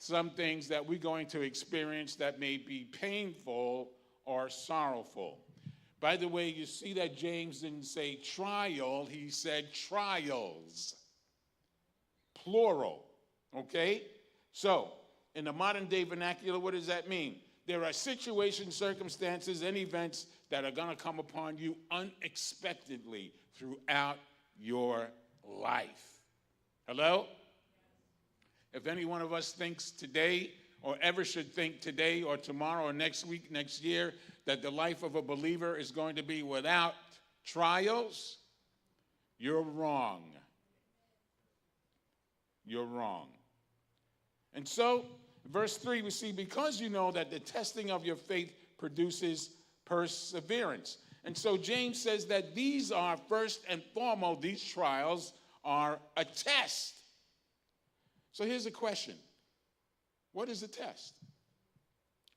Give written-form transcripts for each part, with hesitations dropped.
some things that we're going to experience that may be painful or sorrowful. By the way, you see that James didn't say trial, he said trials, plural, okay? So, in the modern day vernacular, what does that mean? There are situations, circumstances, and events that are going to come upon you unexpectedly throughout your life. Hello? If any one of us thinks today or ever should think today or tomorrow or next week, next year, that the life of a believer is going to be without trials, you're wrong. You're wrong. And so, verse 3, we see, because you know that the testing of your faith produces perseverance. And so James says that these are, first and foremost, these trials are a test. So here's a question. What is a test?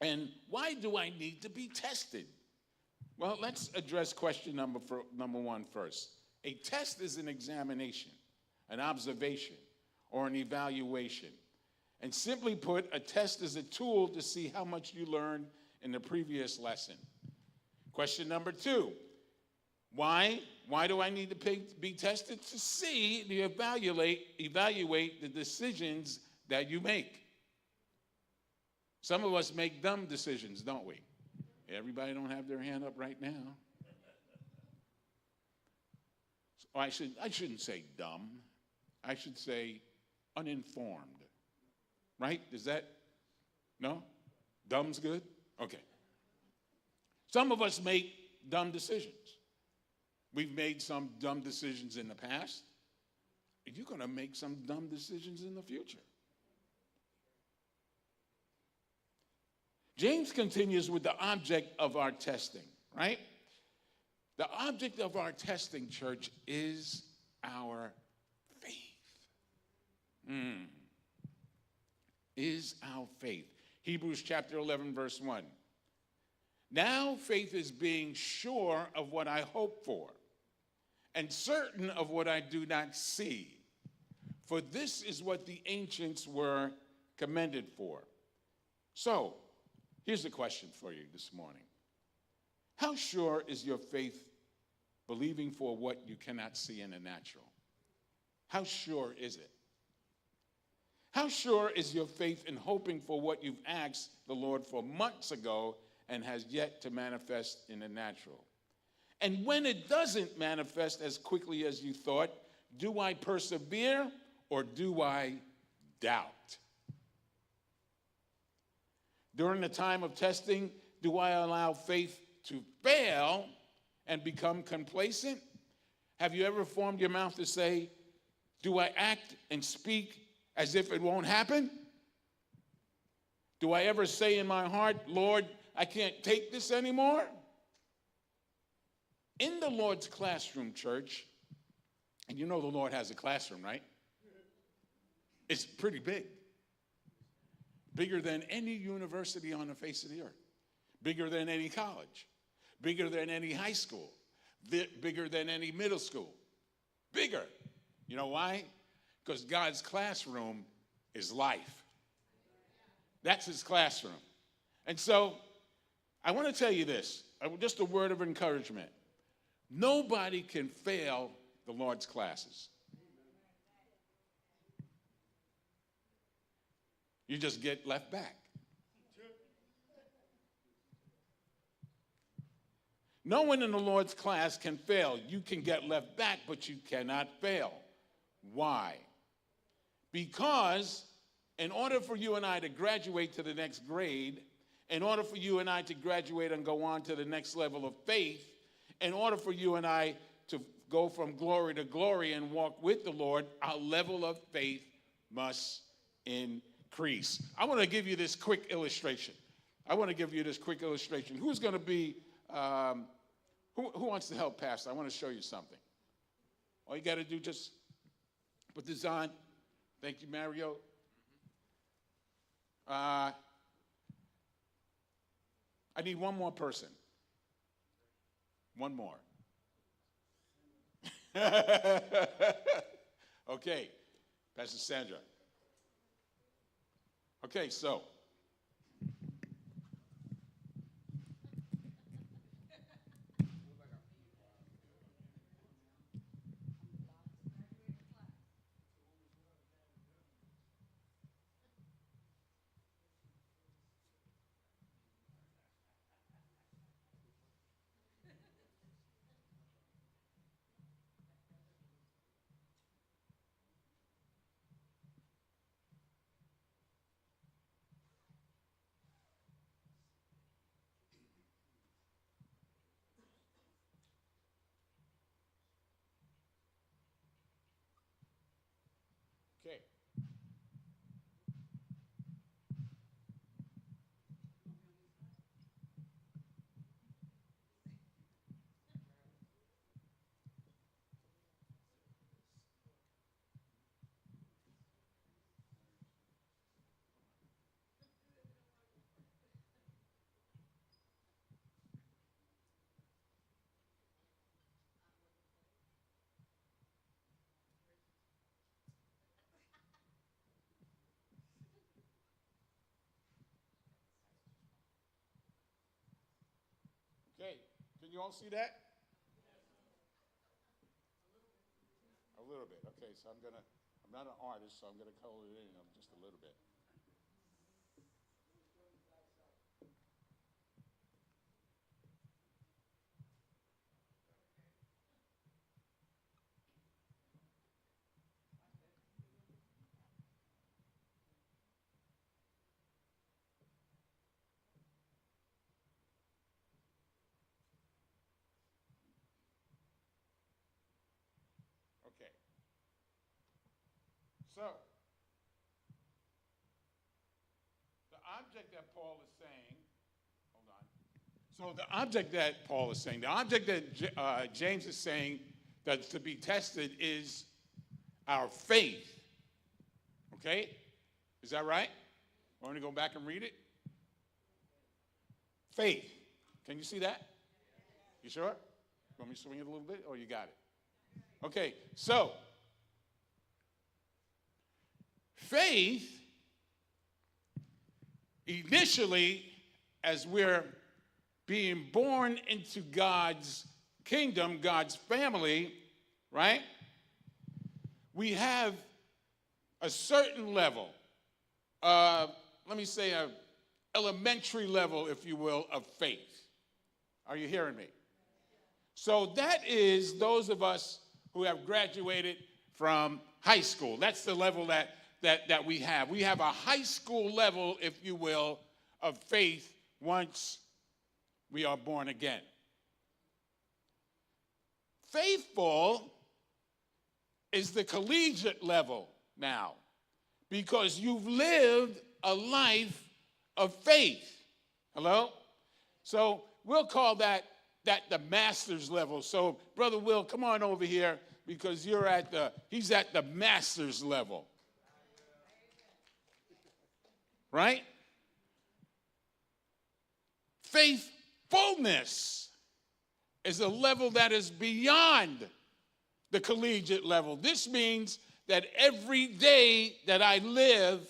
And why do I need to be tested? Well, let's address question number one first. A test is an examination, an observation, or an evaluation. And simply put, a test is a tool to see how much you learned in the previous lesson. Question number two, why do I need to be tested? To see, to evaluate the decisions that you make. Some of us make dumb decisions, don't we? Everybody don't have their hand up right now. So I shouldn't say dumb. I should say uninformed. Right? Is that, no? Dumb's good? Okay. Some of us make dumb decisions. We've made some dumb decisions in the past. You're going to make some dumb decisions in the future. James continues with the object of our testing, right? The object of our testing, church, is our faith. Is our faith. Hebrews chapter 11, verse 1. Now faith is being sure of what I hope for, and certain of what I do not see. For this is what the ancients were commended for. So, here's a question for you this morning. How sure is your faith believing for what you cannot see in the natural? How sure is it? How sure is your faith in hoping for what you've asked the Lord for months ago and has yet to manifest in the natural? And when it doesn't manifest as quickly as you thought, do I persevere or do I doubt? During the time of testing, do I allow faith to fail and become complacent? Have you ever formed your mouth to say, do I act and speak as if it won't happen? Do I ever say in my heart, Lord, I can't take this anymore? In the Lord's classroom, church, and you know the Lord has a classroom, right? It's pretty big. Bigger than any university on the face of the earth. Bigger than any college. Bigger than any high school. Bigger than any middle school. Bigger. You know why? Because God's classroom is life. That's his classroom. And so, I want to tell you this, just a word of encouragement. Nobody can fail the Lord's classes. You just get left back. No one in the Lord's class can fail. You can get left back, but you cannot fail. Why? Because in order for you and I to graduate to the next grade, in order for you and I to graduate and go on to the next level of faith, in order for you and I to go from glory to glory and walk with the Lord, our level of faith must increase. I want to give you this quick illustration. Who's going to be, who wants to help Pastor? I want to show you something. All you got to do, just put this on. Thank you, Mario. I need one more person. One more. Okay, Pastor Sandra. Okay, so okay. Okay, can you all see that? A little bit. Okay, so I'm not an artist, so I'm gonna color it in just a little bit. Okay. So the object that Paul is saying, hold on. So the object that Paul is saying, the object that James is saying that's to be tested is our faith. Okay? Is that right? Want me to go back and read it? Faith. Can you see that? You sure? Want me to swing it a little bit? Or you got it? Okay, so faith, initially, as we're being born into God's kingdom, God's family, right? We have a certain level, let me say an elementary level, if you will, of faith. Are you hearing me? So that is those of us who have graduated from high school. That's the level that we have. We have a high school level, if you will, of faith once we are born again. Faithful is the collegiate level now, because you've lived a life of faith. Hello? So we'll call that the master's level. So Brother Will, come on over here, because he's at the master's level. Right? Faithfulness is a level that is beyond the collegiate level. This means that every day that I live,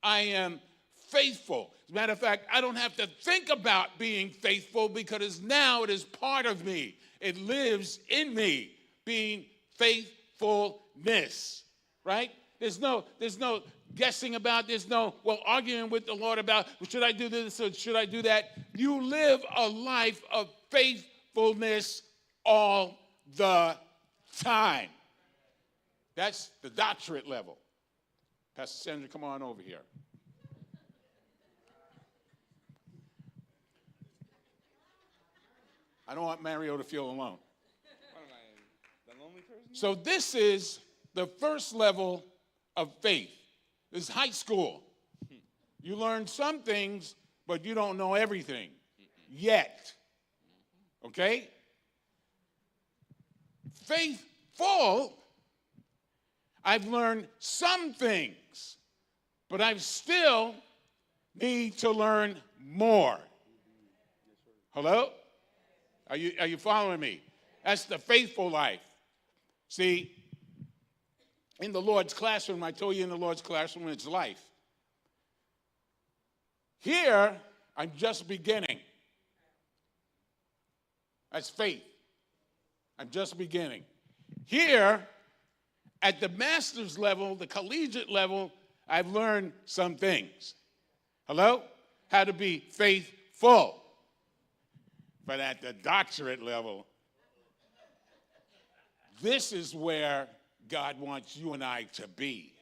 I am faithful. As a matter of fact, I don't have to think about being faithful, because now it is part of me. It lives in me, being faithfulness, right? There's no guessing about, arguing with the Lord about, well, should I do this or should I do that? You live a life of faithfulness all the time. That's the doctorate level. Pastor Sandra, come on over here. I don't want Mario to feel alone. What am I, the lonely person? So this is the first level of faith. This is high school. You learn some things, but you don't know everything yet. Okay? Faithful, I've learned some things, but I still need to learn more. Hello? Are you following me? That's the faithful life. See, in the Lord's classroom, I told you in the Lord's classroom, it's life. Here, I'm just beginning. That's faith. I'm just beginning. Here, at the master's level, the collegiate level, I've learned some things. Hello? How to be faithful. But at the doctorate level, this is where God wants you and I to be.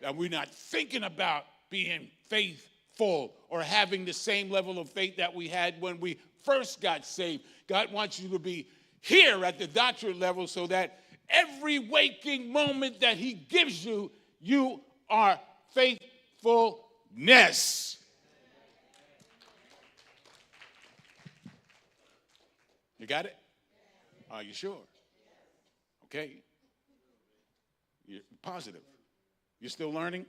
And we're not thinking about being faithful or having the same level of faith that we had when we first got saved. God wants you to be here at the doctorate level so that every waking moment that he gives you, you are faithfulness. You got it? Are you sure? Okay. You're positive. You're still learning?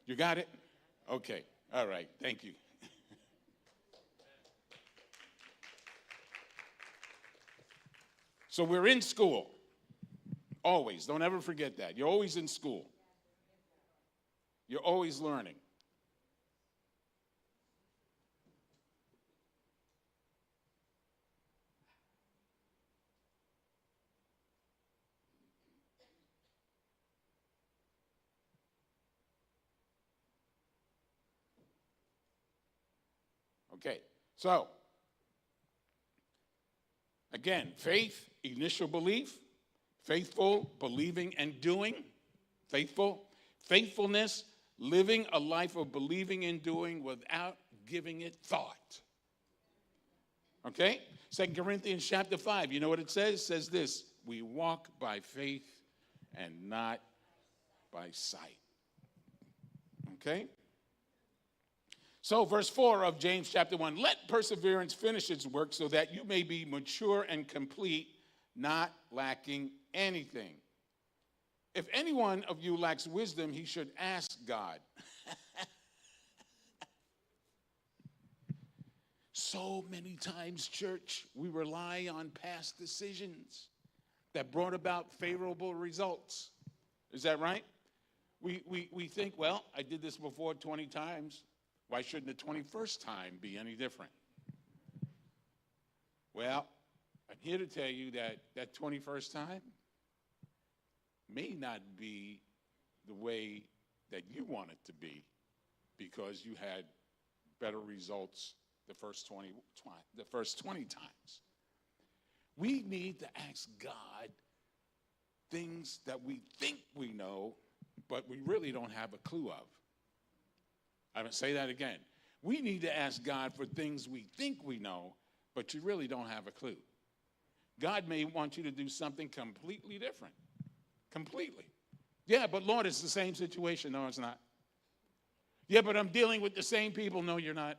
You got it? Okay. All right. Thank you. So we're in school. Always. Don't ever forget that. You're always in school. You're always learning. Okay, so, again, faith, initial belief, faithful, believing and doing, faithful, faithfulness, living a life of believing and doing without giving it thought. Okay? 2 Corinthians chapter 5, you know what it says? It says this, we walk by faith and not by sight. Okay? So verse 4 of James chapter 1, let perseverance finish its work so that you may be mature and complete, not lacking anything. If any one of you lacks wisdom, he should ask God. So many times, church, we rely on past decisions that brought about favorable results. Is that right? We think, well, I did this before 20 times. Why shouldn't the 21st time be any different? Well, I'm here to tell you that that 21st time may not be the way that you want it to be because you had better results the first 20 times. We need to ask God things that we think we know, but we really don't have a clue of. I'm going to say that again. We need to ask God for things we think we know, but you really don't have a clue. God may want you to do something completely different. Completely. Yeah, but Lord, it's the same situation. No, it's not. Yeah, but I'm dealing with the same people. No, you're not.